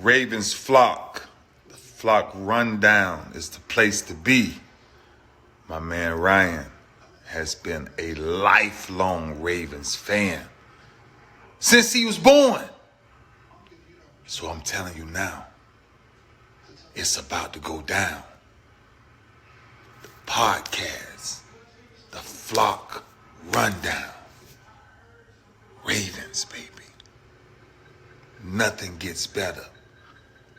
Ravens flock. The flock rundown is the place to be. My man Ryan has been a lifelong Ravens fan since he was born. So I'm telling you now, it's about to go down. The podcast, the flock rundown. Ravens, baby. Nothing gets better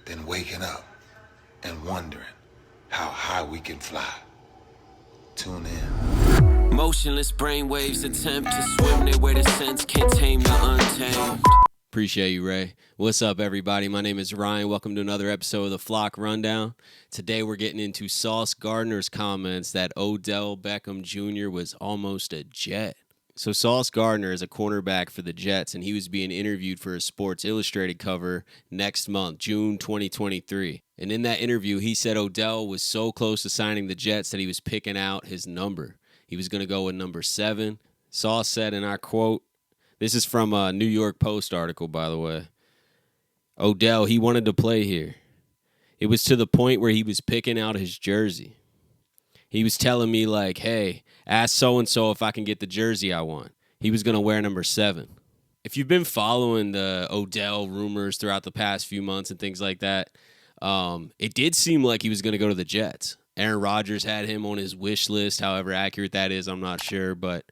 than waking up and wondering how high we can fly. Tune in. Motionless brainwaves attempt to swim their way to sense, can't tame the untamed. Appreciate you, Ray. What's up, everybody? My name is Ryan. Welcome to another episode of the Flock Rundown. Today we're getting into Sauce Gardner's comments that Odell Beckham Jr. was almost a Jet. So Sauce Gardner is a cornerback for the Jets, and he was being interviewed for a Sports Illustrated cover next month, June 2023. And in that interview, he said Odell was so close to signing the Jets that he was picking out his number. He was going to go with number 7. Sauce said, and I quote, this is from a New York Post article, by the way, Odell, he wanted to play here. It was to the point where he was picking out his jersey. He was telling me, like, hey, ask so-and-so if I can get the jersey I want. He was going to wear number 7. If you've been following the Odell rumors throughout the past few months and things like that, it did seem like he was going to go to the Jets. Aaron Rodgers had him on his wish list. However accurate that is, I'm not sure. But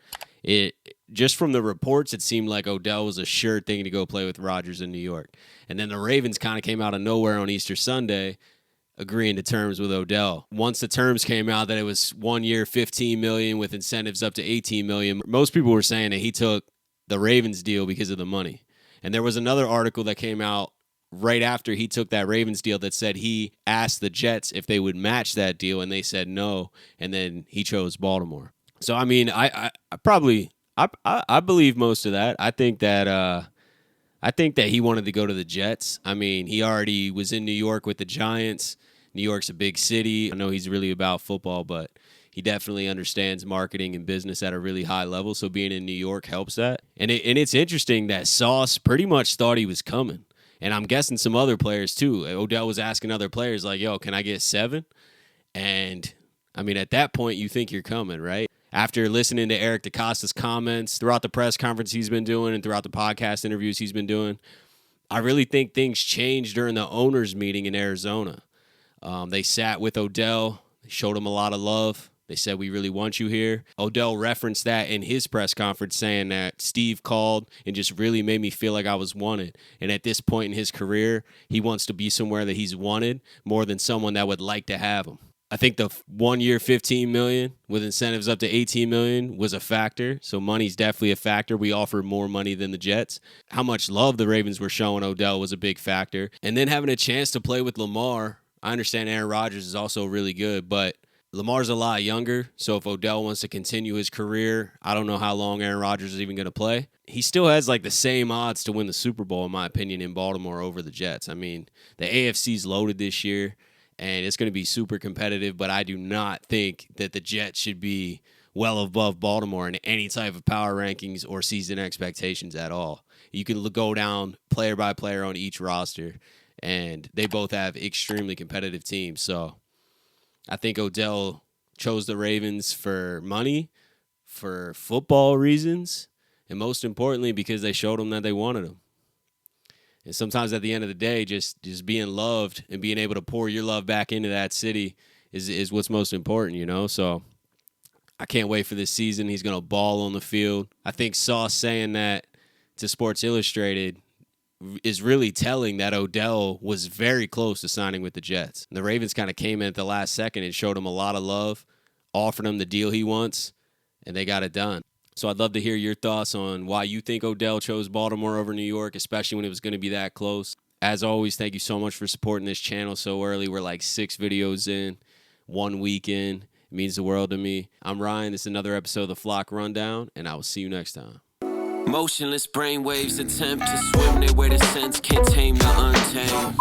it just from the reports, it seemed like Odell was a sure thing to go play with Rodgers in New York. And then the Ravens kind of came out of nowhere on Easter Sunday, agreeing to terms with Odell. Once the terms came out that it was 1 year, $15 million with incentives up to $18 million, most people were saying that he took the Ravens deal because of the money. And there was another article that came out right after he took that Ravens deal that said he asked the Jets if they would match that deal, and they said no, and then he chose Baltimore. So, I mean, I believe most of that. I think that he wanted to go to the Jets. I mean, he already was in New York with the Giants. New York's a big city. I know he's really about football, but he definitely understands marketing and business at a really high level, so being in New York helps that. And it's interesting that Sauce pretty much thought he was coming, and I'm guessing some other players too. Odell was asking other players, like, yo, can I get 7? And, I mean, at that point, you think you're coming, right? After listening to Eric DeCosta's comments throughout the press conference he's been doing and throughout the podcast interviews he's been doing, I really think things changed during the owners' meeting in Arizona. They sat with Odell. They showed him a lot of love. They said, we really want you here. Odell referenced that in his press conference, saying that Steve called and just really made me feel like I was wanted. And at this point in his career, he wants to be somewhere that he's wanted more than someone that would like to have him. I think the 1 year, $15 million with incentives up to $18 million was a factor. So money's definitely a factor. We offered more money than the Jets. How much love the Ravens were showing Odell was a big factor. And then having a chance to play with Lamar. I understand Aaron Rodgers is also really good, but Lamar's a lot younger. So if Odell wants to continue his career, I don't know how long Aaron Rodgers is even going to play. He still has like the same odds to win the Super Bowl, in my opinion, in Baltimore over the Jets. I mean, the AFC's loaded this year, and it's going to be super competitive, but I do not think that the Jets should be well above Baltimore in any type of power rankings or season expectations at all. You can go down player by player on each roster, and they both have extremely competitive teams. So I think Odell chose the Ravens for money, for football reasons, and most importantly, because they showed him that they wanted him. And sometimes at the end of the day, just being loved and being able to pour your love back into that city is what's most important, you know? So I can't wait for this season. He's going to ball on the field. I think Sauce saying that to Sports Illustrated is really telling that Odell was very close to signing with the Jets. And the Ravens kind of came in at the last second and showed him a lot of love, offered him the deal he wants, and they got it done. So I'd love to hear your thoughts on why you think Odell chose Baltimore over New York, especially when it was going to be that close. As always, thank you so much for supporting this channel so early. We're like 6 videos in, 1 week in. It means the world to me. I'm Ryan. This is another episode of the Flock Rundown, and I will see you next time. Motionless brainwaves attempt to swim their way to sense, can't tame the untamed.